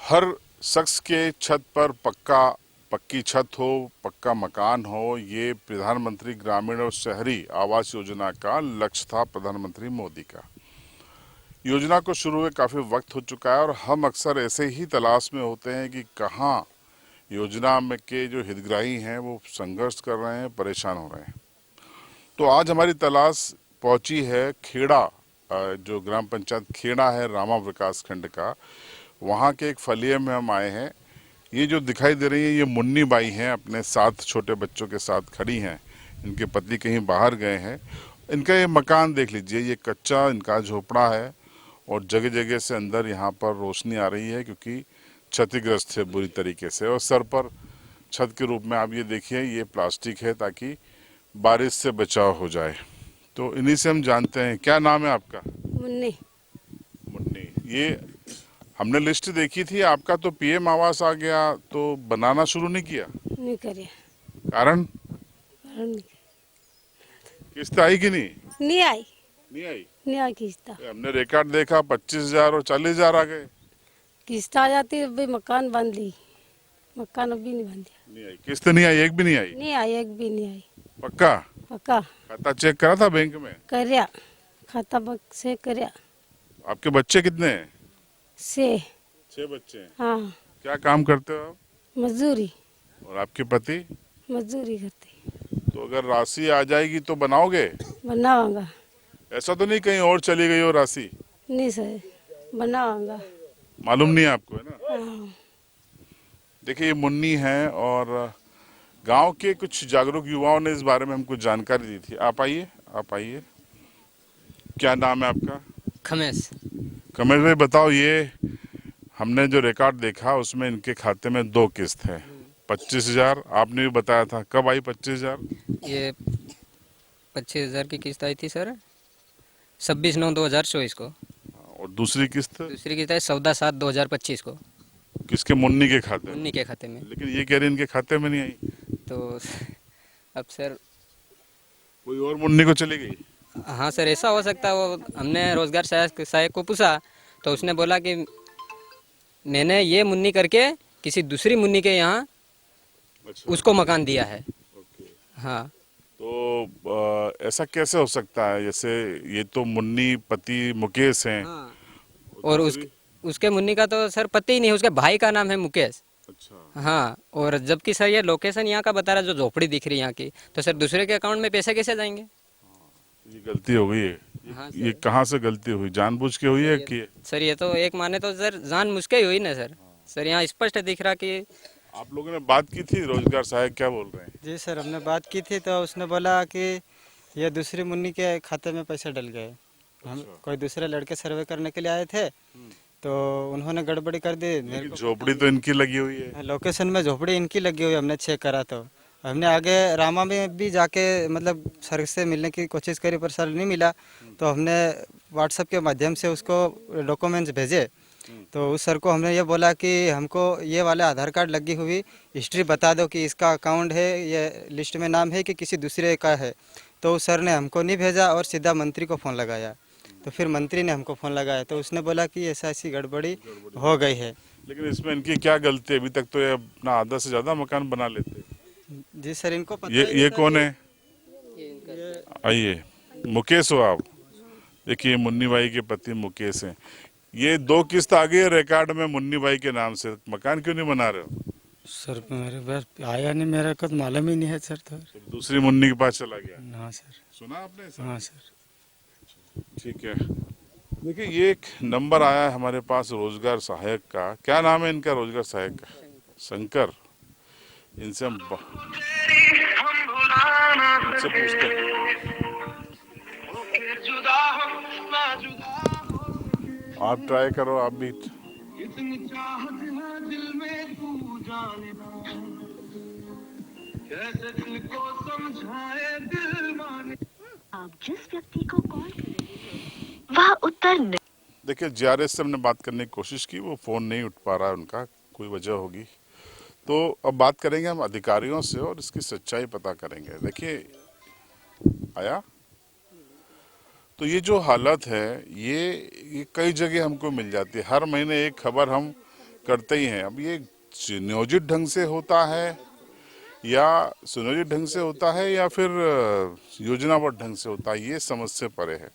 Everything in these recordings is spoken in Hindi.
हर शख्स के छत पर पक्की छत हो, पक्का मकान हो, ये प्रधानमंत्री ग्रामीण और शहरी आवास योजना का लक्ष्य था प्रधानमंत्री मोदी का। योजना को शुरू हुए काफ़ी वक्त हो चुका है और हम अक्सर ऐसे ही तलाश में होते हैं कि कहाँ योजना में के जो हितग्राही हैं वो संघर्ष कर रहे हैं, परेशान हो रहे हैं। तो आज हमारी तलाश पहुंची है खेड़ा, जो ग्राम पंचायत खेड़ा है रामा विकास खंड का। वहाँ के एक फलिये में हम आए हैं। ये जो दिखाई दे रही है ये मुन्नी बाई हैं, अपने 7 छोटे बच्चों के साथ खड़ी हैं। इनके पति कहीं बाहर गए हैं। इनका ये मकान देख लीजिए, ये कच्चा इनका झोपड़ा है और जगह जगह से अंदर यहाँ पर रोशनी आ रही है क्योंकि क्षतिग्रस्त है बुरी तरीके से। और सर पर छत के रूप में आप ये देखिए, ये प्लास्टिक है ताकि बारिश से बचाव हो जाए। तो इन्हीं से हम जानते हैं। क्या नाम है आपका? मुन्नी। मुन्नी। ये हमने लिस्ट देखी थी, आपका तो पीएम आवास आ गया, तो बनाना शुरू नहीं किया? नहीं करे। कारण? कारण किस्त आई कि नहीं? नहीं आई। नहीं आई। नहीं आई किस्त। हमने रिकॉर्ड देखा 25,000 और 40,000 आ गए। किस्त आ जाती अभी मकान बन ली, मकान अभी नहीं बन दिया। नहीं आई किस्त, नहीं आई, एक भी नहीं आई। नहीं आई, एक भी नहीं आई। पक्का? पक्का खाता चेक करा था बैंक में? करया, खाता से करया। आपके बच्चे कितने हैं? से 6 बच्चे हैं। हाँ। क्या काम करते हो आप? मजदूरी। और आपके पति? मजदूरी करते। तो अगर राशि आ जाएगी तो बनाओगे? बनाऊंगा। ऐसा तो नहीं कहीं और चली गई हो राशि? नहीं सर, बनाऊंगा। मालूम नहीं है आपको, है ना? हाँ। देखिए ये मुन्नी है और गांव के कुछ जागरूक युवाओं ने इस बारे में हमको जानकारी दी थी। आप आइए, आप आइए। क्या नाम है आपका? खमेश। कमल भाई बताओ, ये हमने जो रिकॉर्ड देखा उसमें इनके खाते में 2 किस्त है। 25,000 आपने भी बताया था। कब आई 25,000? ये 25,000 की किस्त आई थी सर 26/9/2024 को। और दूसरी किस्त? दूसरी किस्त है 14/7/2025 को। किसके? मुन्नी के खाते में? मुन्नी के खाते में। लेकिन ये कह रहे इनके खाते में नहीं आई। तो अब सर, कोई और मुन्नी को चली गई? हाँ सर, ऐसा हो सकता है। वो हमने रोजगार सहायक को पूछा तो उसने बोला कि मैंने ये मुन्नी करके किसी दूसरी मुन्नी के यहाँ अच्छा। उसको मकान दिया है। ओके। हाँ। तो ऐसा कैसे हो सकता है? जैसे ये तो मुन्नी पति मुकेश हैं। हाँ। और उसके मुन्नी का तो सर पति ही नहीं, उसके भाई का नाम है मुकेश। अच्छा। हाँ। और जबकि सर ये लोकेशन यहाँ का बता रहा है, जो झोपड़ी दिख रही है यहाँ की, तो सर दूसरे के अकाउंट में पैसे कैसे जाएंगे? ये गलती हो गई है। हाँ ये कहाँ से गलती हुई? जानबूझ के हुई है कि? सर ये तो एक माने तो सर जान मुझके ही हुई ना सर। सर यहाँ स्पष्ट दिख रहा कि आप लोगों ने बात की थी, रोजगार सहायक क्या बोल रहे हैं? जी सर, हमने बात की थी तो उसने बोला कि ये दूसरी मुन्नी के खाते में पैसे डल गए। हम कोई दूसरे लड़के सर्वे करने के लिए आए थे तो उन्होंने गड़बड़ी कर दी। मेरे लेकिन को झोपड़ी तो इनकी लगी हुई है। लोकेशन में झोपड़ी इनकी लगी हुई, हमने चेक करा तो हमने आगे रामा में भी जाके मतलब सर से मिलने की कोशिश करी पर सर नहीं मिला। तो हमने व्हाट्सएप के माध्यम से उसको डॉक्यूमेंट्स भेजे। तो उस सर को हमने ये बोला कि हमको ये वाले आधार कार्ड लगी हुई हिस्ट्री बता दो कि इसका अकाउंट है, ये लिस्ट में नाम है कि किसी दूसरे का है। तो उस सर ने हमको नहीं भेजा और सीधा मंत्री को फ़ोन लगाया। तो फिर मंत्री ने हमको फ़ोन लगाया तो उसने बोला कि ऐसा ऐसी गड़बड़ी हो गई है। लेकिन इसमें इनकी क्या गलती है? अभी तक तो ये अपना आधा से ज्यादा मकान बना लेते। जी सर, इनको पता ये सर, कौन है? आइए, मुकेश हो आप? देखिए मुन्नी बाई के पति मुकेश हैं। ये 2 किस्त आ गई है रिकॉर्ड में मुन्नी बाई के नाम से। मकान क्यों नहीं बना रहे हो? सर मेरे पास आया नहीं, मेरे को तो मालूम ही नहीं है सर। तो दूसरी मुन्नी के पास चला गया? हाँ सर। सुना आपने सर? हाँ सर। ठीक है। देखिए ये एक नंबर आया है हमारे पास रोजगार सहायक का। क्या नाम है इनका रोजगार सहायक का? शंकर। इनसे हम इनसे पूछते हैं। आप ट्राई करो, आप भी। आप जिस व्यक्ति को कॉल कर रहे हैं वह उत्तर नहीं। देखिए जीआरएस से हमने बात करने की कोशिश की, वो फोन नहीं उठ पा रहा है, उनका कोई वजह होगी। तो अब बात करेंगे हम अधिकारियों से और इसकी सच्चाई पता करेंगे। देखिए आया तो ये जो हालत है ये कई जगह हमको मिल जाती है। हर महीने एक खबर हम करते ही हैं। अब ये नियोजित ढंग से होता है या सुनियोजित ढंग से होता है या फिर योजनाबद्ध ढंग से होता है, ये समझ से परे है।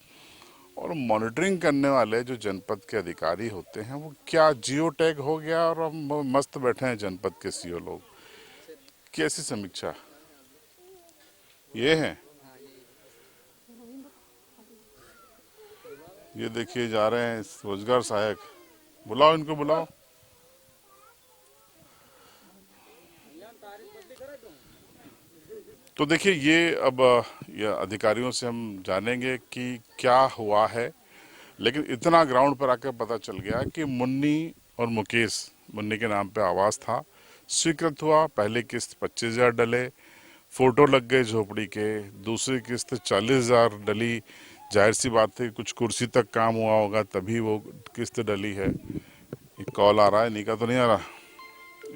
और मॉनिटरिंग करने वाले जो जनपद के अधिकारी होते हैं वो क्या जियो टैग हो गया और हम मस्त बैठे हैं जनपद के सीओ लोग। कैसी समीक्षा ये है? ये देखिए जा रहे हैं रोजगार सहायक, बुलाओ इनको बुलाओ। तो देखिए ये अब ये अधिकारियों से हम जानेंगे कि क्या हुआ है, लेकिन इतना ग्राउंड पर आकर पता चल गया कि मुन्नी और मुकेश, मुन्नी के नाम पे आवास था, स्वीकृत हुआ। पहली किस्त 25,000 डले, फोटो लग गए झोपड़ी के। दूसरी किस्त 40,000 डली। जाहिर सी बात है कुछ कुर्सी तक काम हुआ होगा तभी वो किस्त डली है। ये कॉल आ रहा है, इन्हीं का तो नहीं आ रहा,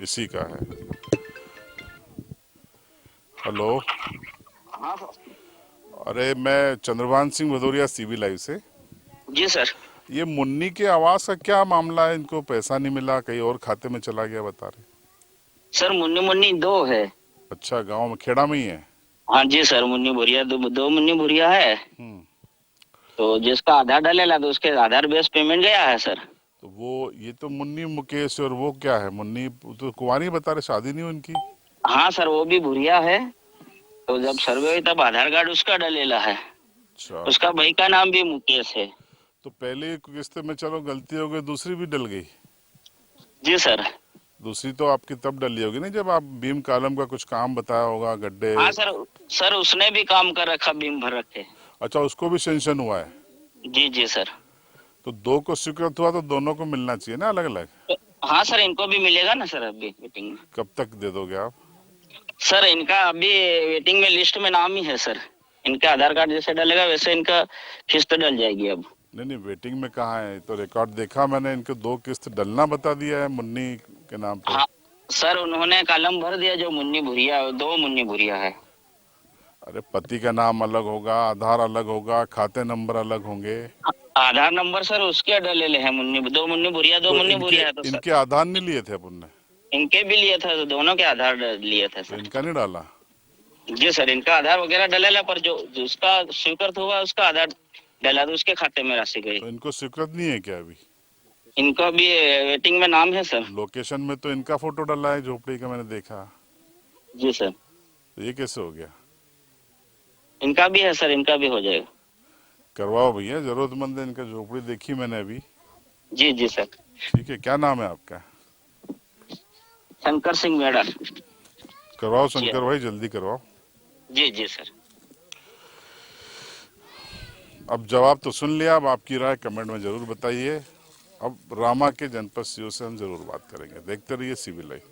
इसी का है। हेलो, अरे मैं चंद्रभान सिंह भदौरिया सीबी लाइव से। जी सर। ये मुन्नी के आवास का क्या मामला है? इनको पैसा नहीं मिला, कहीं और खाते में चला गया बता रहे। सर मुन्नी मुन्नी दो है। अच्छा, गांव में खेड़ा में ही है? हाँ जी सर, मुन्नी भुरिया दो मुन्नी भुरिया है। तो जिसका आधार डालेला तो उसके आधार बेस पेमेंट गया है सर। तो वो ये तो मुन्नी मुकेश, और वो क्या है? मुन्नी तो कुंवारी बता रहे, शादी नहीं हुई उनकी। हाँ सर, वो भी भुरिया है। तो जब सर्वे हुई तब आधार कार्ड उसका डलेला है। अच्छा, उसका भाई का नाम भी मुकेश है। तो पहले किस्त में चलो गलती हो गई, दूसरी भी डल गई। जी सर। दूसरी तो आपकी तब डली होगी ना जब आप बीम कॉलम का कुछ काम बताया होगा, गड्ढे। हाँ सर, सर उसने भी काम कर रखा, बीम भर रखे। अच्छा, उसको भी सेंक्शन हुआ है? जी जी सर। तो दो को स्वीकृत हुआ तो दोनों को मिलना चाहिए ना अलग अलग। हाँ सर, इनको भी मिलेगा ना सर अभी मीटिंग में। कब तक दे दोगे आप? सर इनका अभी वेटिंग में लिस्ट में नाम ही है सर। इनके आधार कार्ड जैसे डलेगा वैसे इनका किस्त डल जाएगी अब। नहीं, वेटिंग में कहाँ है? तो रिकॉर्ड देखा मैंने, इनको 2 किस्त डलना बता दिया है मुन्नी के नाम पे। हाँ सर, उन्होंने कॉलम भर दिया जो मुन्नी भुरिया, 2 मुन्नी भुरिया है। अरे पति का नाम अलग होगा, आधार अलग होगा, खाते नंबर अलग होंगे। आधार नंबर सर उसके डले हैं, दो मुन्नी भुरिया तो मुन्नी भुरिया है। तो सर इनके आधार नहीं लिए थे अपन ने? इनके भी लिए था, तो दोनों के आधार लिए थे तो सर। इनका नहीं डाला? जी सर, इनका आधार वगैरह डलेला, पर जो जिसका स्वीकृत हुआ उसका आधार डला तो उसके खाते में राशि गई। तो इनको स्वीकृत नहीं है क्या अभी? इनको भी वेटिंग में नाम है सर। लोकेशन में तो इनका फोटो डला है झोपड़ी का, मैंने देखा। जी सर। तो ये कैसे हो गया? इनका भी है सर, इनका भी हो जाएगा। करवाओ भैया, जरूरतमंद है, इनका झोपड़ी देखी मैंने अभी। जी जी सर। ठीक है, क्या नाम है आपका? शंकर सिंह मेड़ा। करवाओ शंकर भाई, जल्दी करवाओ। जी जी सर। अब जवाब तो सुन लिया, अब आपकी राय कमेंट में जरूर बताइए। अब रामा के जनपद सीओ से हम जरूर बात करेंगे। देखते रहिए सीबी लाइव।